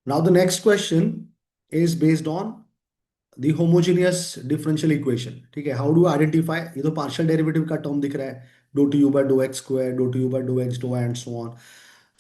Now the next question is based on the homogeneous differential equation. ठीक है, how do identify, ये तो partial derivative का term दिख रहा है, D two you by dough x square, dough two you by dough x D and so on.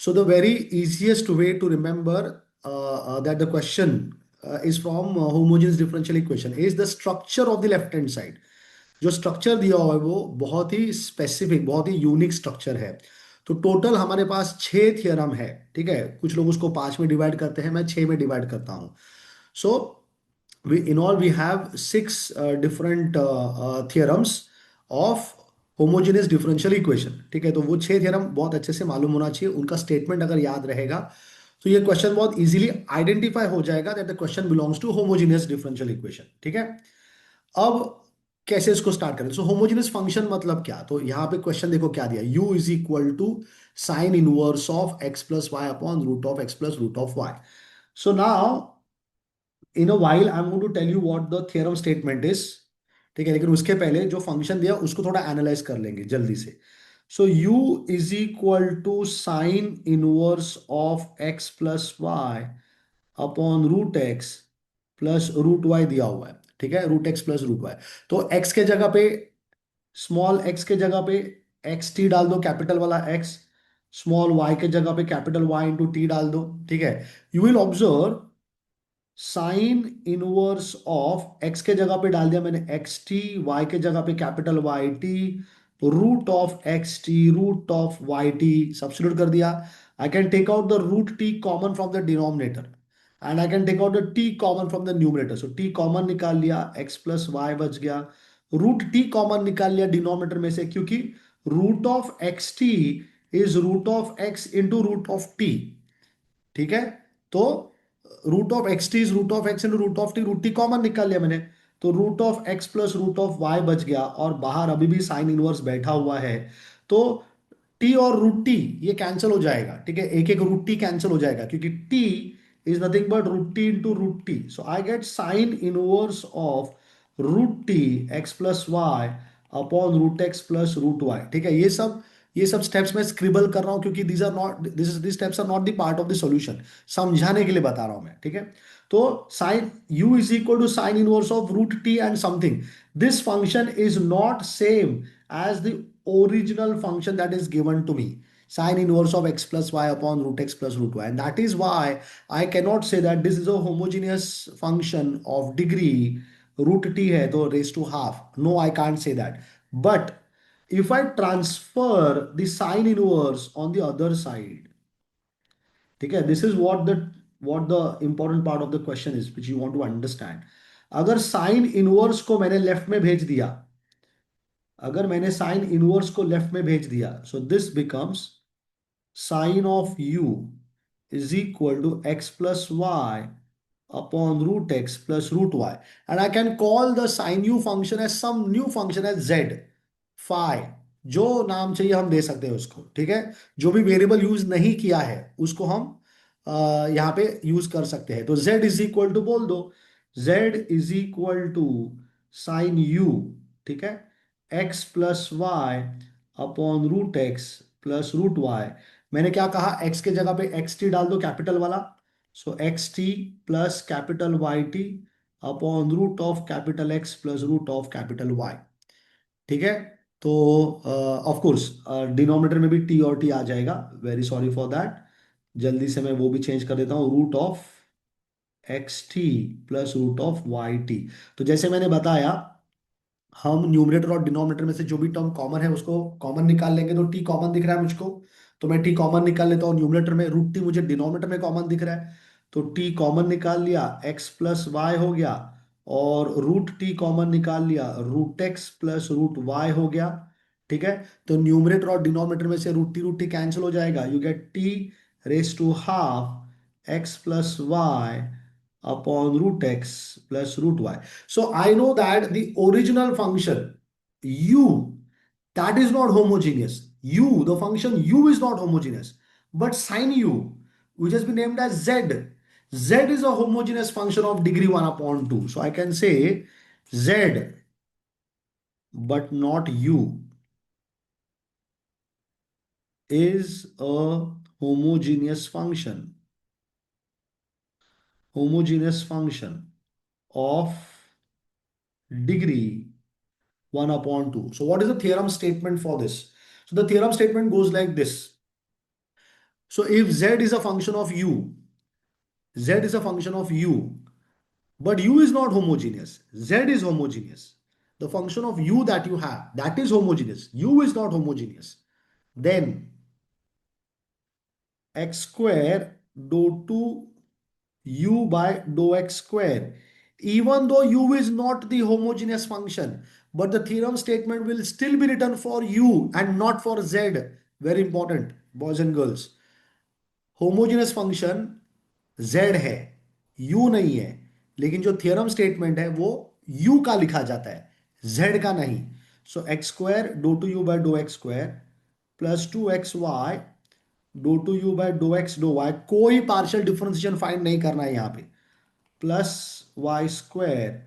So the very easiest way to remember that the question is from homogeneous differential equation is the structure of the left hand side. जो structure दिया हुआ है वो बहुत ही specific, बहुत ही unique structure है. तो total हमारे पास छह थियरम है. ठीक है, कुछ लोग उसको पांच में डिवाइड करते हैं, मैं छह में डिवाइड करता हूँ. सो we in all we have six different theorems of homogeneous differential equation. ठीक है, तो वो छह थियरम बहुत अच्छे से मालूम होना चाहिए, उनका स्टेटमेंट अगर याद रहेगा तो ये क्वेश्चन बहुत इजीली आइडेंटिफाई हो जाएगा that the question belongs to homogeneous differential equation. ठीक है, अब कैसे इसको स्टार्ट करें. सो होमोजेनियस फंक्शन मतलब क्या, तो यहाँ पे क्वेश्चन देखो क्या दिया, u is equal to sine inverse of X plus Y upon root of X plus root of Y. So now in a while I am going to tell you what the theorem statement is. ठीक है, लेकिन उसके पहले जो function दिया उसको थोड़ा analyse कर लेंगे जल्दी से. So u is equal to sine inverse of X plus Y upon root X plus root Y दिया हुआ है. ठीक है, root X plus root Y. तो x के जगह पे, स्मॉल x के जगह पे एक्स टी डाल दो, कैपिटल वाला x. स्मॉल y के जगह पे कैपिटल y इंटू टी डाल दो. ठीक है, you will observe sign inverse of x के जगह पे डाल दिया मैंने एक्स टी, वाई के जगह पे capital Y T, root of X T root of Y T substitute कर दिया. I can take out the root T common from the denominator and I can take out the T common from the numerator. So T common निकाल लिया, x plus Y बच गया. Root T common निकाल लिया denominator में से, क्योंकि root of X T is root of X into root of T. ठीक है, तो root of X T is root of X into root of T, root T common निकाल लिया मैंने. तो root of X plus root of Y बच गया, और बाहर अभी भी साइन इनवर्स बैठा हुआ है. तो टी और रूट टी ये कैंसिल हो जाएगा. ठीक है, एक एक रूट टी कैंसिल हो जाएगा, क्योंकि T is nothing but root T into root T. So I get sine inverse of root T X plus Y upon root X plus root Y. ठीक है, ये सब स्टेप्स मैं स्क्रिबल कर रहा हूं, क्योंकि these are not this steps are not the part of the solution. समझाने के लिए बता रहा हूं मैं. ठीक है, तो sine u is equal to sine inverse of root T and something. This function is not same as the original function that is given to me, sine inverse of x plus y upon root x plus root y, and that is why I cannot say that this is a homogeneous function of degree root t hai to raised to half. No, I can't say that. But if I transfer the sine inverse on the other side, ठीक है, this is what the important part of the question is which you want to understand. अगर sine inverse को मैंने left में भेज दिया, अगर मैंने साइन इनवर्स को लेफ्ट में भेज दिया, so this becomes sine of u is equal to x plus y upon root x plus root y, and I can call the sin u function as some new function as z phi. जो नाम चाहिए हम दे सकते हैं उसको. ठीक है, जो भी वेरिएबल यूज नहीं किया है उसको हम यहाँ पे यूज कर सकते हैं. तो z इज इक्वल टू बोल दो, z is equal to sine u. ठीक है, x plus Y upon root X plus root Y. मैंने क्या कहा, x के जगह पे एक्स टी डाल दो कैपिटल वाला. So x T plus capital Y t upon root of capital x plus root of capital y. ठीक है, तो ऑफ कोर्स डिनोमिनेटर में भी टी और टी आ जाएगा, वेरी सॉरी फॉर दैट. जल्दी से मैं वो भी चेंज कर देता हूँ, root of X T plus root of Y T. तो जैसे मैंने बताया, हम न्यूमरेटर और डिनोमिनेटर में से जो भी टर्म कॉमन है उसको कॉमन निकाल लेंगे. तो टी कॉमन दिख रहा है मुझको, तो मैं टी कॉमन निकाल लेता हूँ न्यूमरेटर में. रूट टी मुझे डिनोमिनेटर में कॉमन दिख रहा है, तो टी कॉमन निकाल लिया, एक्स प्लस वाई हो गया. और रूट टी कॉमन निकाल लिया, root X plus root Y हो गया. ठीक है, तो न्यूमरेटर और डिनोमिनेटर में से रूट टी कैंसिल हो जाएगा. You get T raise to half X plus Y upon root x plus root y. So I know that the original function u, that is not homogeneous. The function u is not homogeneous. But sine u, which has been named as z, z is a homogeneous function of degree 1 upon 2. So I can say z, but not u, is a homogeneous function. homogeneous function of degree 1 upon 2. So what is the theorem statement for this? So the theorem statement goes like this. So if z is a function of u, z is a function of u, but u is not homogeneous, z is homogeneous. The function of u that you have, that is homogeneous. U is not homogeneous. Then x square dou 2 u by dou x square. Even though u is not the homogeneous function, but the theorem statement will still be written for u and not for z. Very important, boys and girls. Homogeneous function z है, u नहीं है, लेकिन जो theorem statement है वो u का लिखा जाता है, z का नहीं. So x square dough two you by dough x square plus two x y do two you by dough x do y. कोई पार्शियल डिफरेंशिएशन फाइंड नहीं करना है यहाँ पे. Plus y square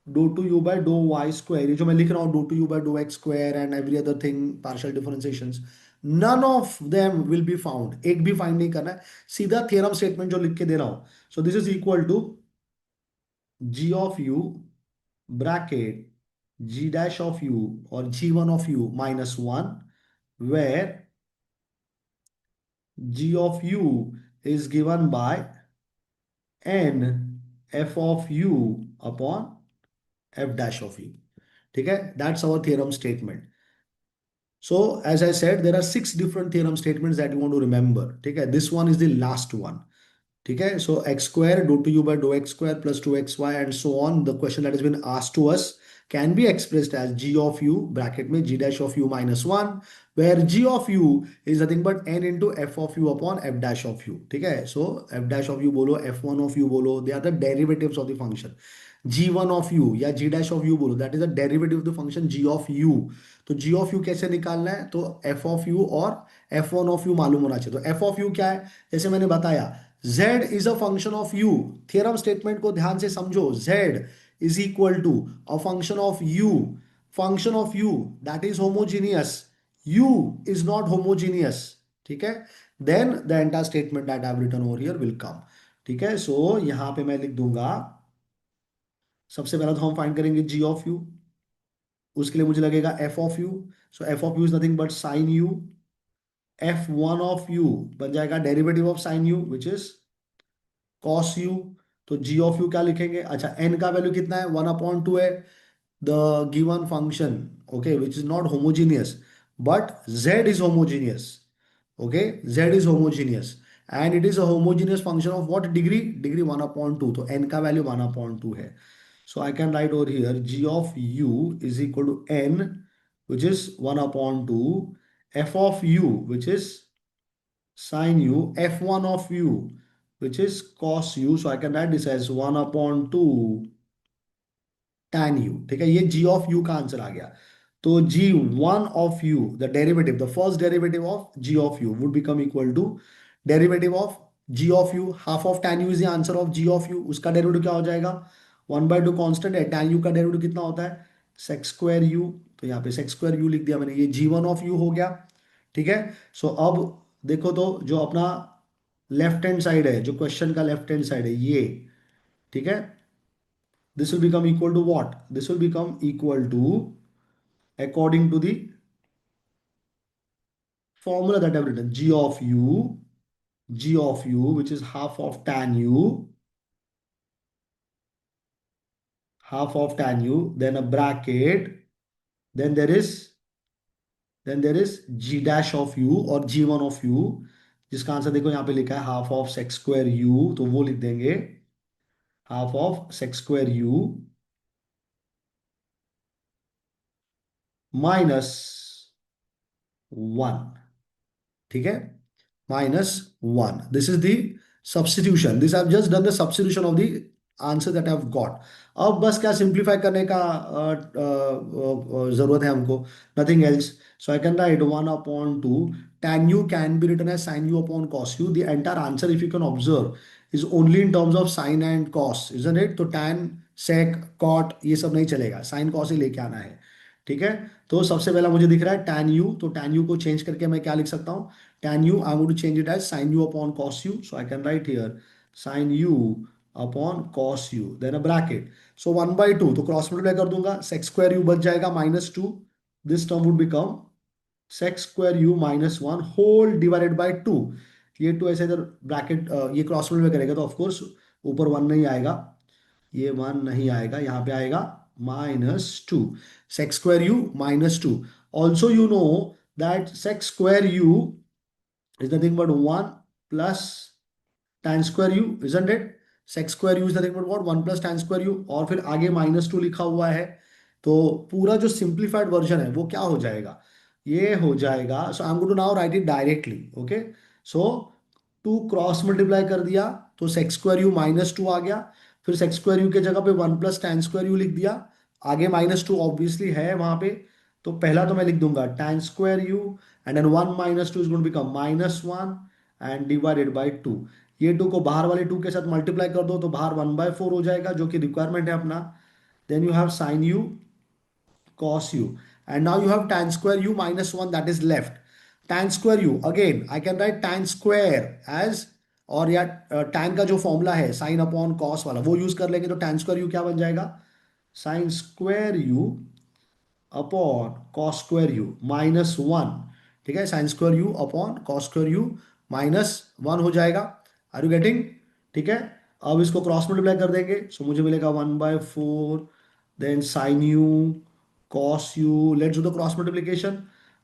dough two you by do y square. ये जो मैं लिख रहा हूँ do two you by dough x square and every other thing partial differentiations, none of them will be found. एक भी फाइंड नहीं करना है, सीधा थियरम स्टेटमेंट जो लिख के दे रहा हूं. So this is equal to g of u bracket g dash of u और g one of u minus one, where g of u is given by n f of u upon f dash of u. ठीक है, that's our theorem statement. So as I said, there are 6 different theorem statements that you want to remember. ठीक है, this one is the last one. ठीक है, so x square dou to u by dou x square plus 2xy and so on. The question that has been asked to us can be expressed as g of u bracket में g dash of u minus 1, where g of u is nothing but n into f of u upon f dash of u. ठीक है, so f dash of u बोलो, f1 of u बोलो, they are the derivatives of the function. g1 of u या g dash of u बोलो, that is the derivative of the function g of u. तो g of u कैसे निकालना है? तो f of u और f1 of u मालूम होना चाहिए. तो f of u क्या है? जैसे मैंने बताया, z is a function of u. Theorem statement को ध्यान से समझो. z is equal to a function of u. Function of u that is homogeneous. u is not homogeneous. ठीक है, then the entire statement that I have written over here will come. ठीक है, सो यहां पे मैं लिख दूंगा, सबसे पहला तो हम फाइंड करेंगे g ऑफ u. उसके लिए मुझे लगेगा f of u. So f of u is nothing but sine u. f1 of u बन जाएगा derivative of sine u which is cos U. तो जी ऑफ यू क्या लिखेंगे? अच्छा, एन का वैल्यू कितना है? 1/2 है. The given function, okay, which is not homogeneous, but z is homogeneous. Okay, z is homogeneous and it is a homogeneous function of what degree? Degree 1/2. तो n का value 1/2 है. So I can write over here g of u is equal to n which is 1/2, f of u which is sine u, f1 of u which is cos u. So I can write this as 1/2 tan u. ठीक है, ये g of u का answer आ गया. तो g1 of u, the derivative, the first derivative of g of u would become equal to derivative of g of u. Half of tan u is the answer of g of u. उसका derivative क्या हो जाएगा? 1/2 constant है. tan u का derivative कितना होता है? sec square u. तो यहाँ पे sec square u लिख दिया मैंने. ये g1 of u हो गया. ठीक है, सो अब देखो तो जो अपना लेफ्ट हैंड साइड है, जो क्वेश्चन का लेफ्ट हैंड साइड है ये, ठीक है, this will become equal to what? This will become equal to according to the formula that I've written, g of u which is half of tan u, then a bracket, then there is g dash of u और g1 of u, जिसका answer देखो यहाँ पे लिखा है half of sex square u, तो वो लिख देंगे half of sex square u minus 1. ठीक है, -1. This is the substitution. This I've just done the substitution of the answer that I've got. अब बस क्या सिंप्लीफाई करने का जरूरत है हमको. Nothing else. So I can right 1/2 tan u can be written as sin u upon cos u. The entire answer, if you can observe, is only in terms of sin and cos, isn't it? तो tan, sec, cot ये सब नहीं चलेगा, sin cos ही लेके आना है. ठीक है, तो सबसे पहला मुझे दिख रहा है tan u. तो tan u को चेंज करके मैं क्या लिख सकता हूँ? tan u, I'm going to change it as sin u upon cos u. So I can write here sin u upon cos u then a bracket. So 1/2 तो cross multiply कर दूंगा, सेक्स स्क्वायर यू बच जाएगा -2. This term would become sec square U -1 whole divided by 2. ये 2 ऐसे इधर bracket, ये cross multiply करेगा तो ऑफकोर्स ऊपर 1 नहीं आएगा, ये 1 नहीं आएगा, यहाँ पे आएगा -2. Sex square you -2. Also you know that sex square you is nothing but 1 plus tan square u, isn't it? Sec square u is nothing but what? 1 plus tan square u. और फिर आगे -2 लिखा हुआ है. तो पूरा जो सिंप्लीफाइड वर्जन है वो क्या हो जाएगा, ये हो जाएगा. So I am going to now write it directly. Okay, so 2 cross multiply कर दिया तो सेक्स स्क्वायर यू -2 आ गया. फिर सेक्स स्क्वायर यू के जगह पे 1 प्लस tan स्क्वायर यू लिख दिया. आगे -2 ऑब्वियसली है वहां पे, तो पहला तो मैं लिख दूंगा tan square U and then 1 -2 is going to become -1 and divided by 2. ये 2 को बाहर वाले 2 के साथ मल्टीप्लाई कर दो तो बाहर 1/4 हो जाएगा, जो कि रिक्वायरमेंट है अपना. Then you have sine U cos u, and now you have tan square u -1 that is left. Tan square u again I can write tan square as, और या tan का जो फॉर्मूला है साइन अपॉन कॉस वाला वो use कर लेंगे, तो tan square u क्या बन जाएगा, sine square u upon cos square U -1. ठीक है, sine square U upon cos square U -1 हो जाएगा. Are you getting? ठीक है, अब इसको क्रॉस मल्टीप्लाई कर देंगे, सो मुझे मिलेगा 1/4 then sine U cos u. Let's do the cross multiplication.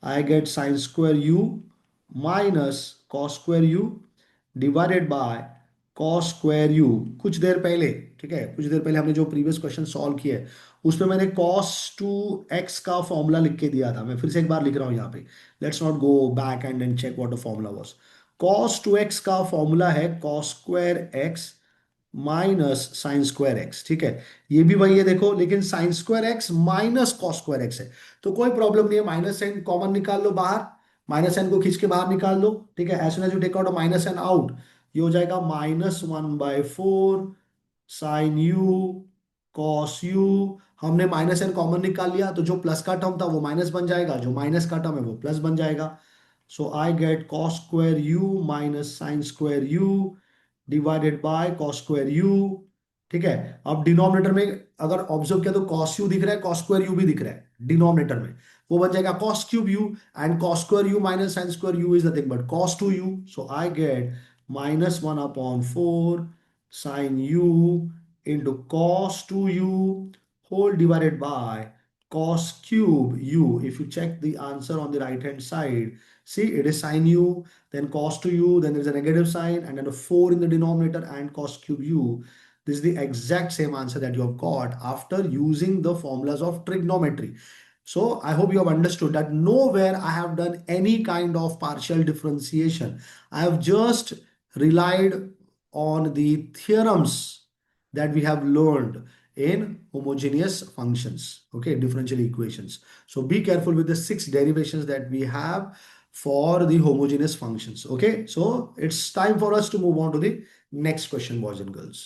I get sin square u minus cos square u divided by cos square u. कुछ देर पहले, ठीक है, कुछ देर पहले हमने जो प्रीवियस क्वेश्चन सॉल्व किया है उसमें मैंने cos 2x का फॉर्मूला लिख के दिया था. मैं फिर से एक बार लिख रहा हूं यहाँ पे. Let's not go back and then check what the formula was. cos 2x का फॉर्मूला है cos square x minus sine square X. ठीक है, ये भी वही है देखो, लेकिन sine square X minus cos square X है, तो कोई प्रॉब्लम नहीं है. माइनस एन कॉमन निकाल लो बाहर, माइनस एन को खींच के बाहर निकाल लो. ठीक है, as soon as you take out minus N out, ये हो जाएगा -1/4 साइन यू कॉस यू. हमने माइनस एन कॉमन निकाल लिया तो जो प्लस का टर्म था वो माइनस बन जाएगा, जो माइनस का टर्म है वो प्लस बन जाएगा. So I get cos square you minus sine square u divided by cos square u. ठीक है, अब डिनोमिनेटर में अगर ऑब्जर्व किया तो कॉस यू दिख रहा है, कॉस स्क्वायर यू भी दिख रहा है डिनोमिनेटर में, वो बन जाएगा cos cube U. And cos square you minus sine square U is nothing but cos 2u. So I get -1/4 sine U into cos 2u whole divided by cos cube u. If you check the answer on the right hand side, see it is sin u, then cos 2u, then there is a negative sign, and then a 4 in the denominator and cos cube u. This is the exact same answer that you have got after using the formulas of trigonometry. So I hope you have understood that nowhere I have done any kind of partial differentiation. I have just relied on the theorems that we have learned in homogeneous functions, okay, differential equations. So be careful with the 6 derivations that we have for the homogeneous functions. Okay, so it's time for us to move on to the next question, boys and girls.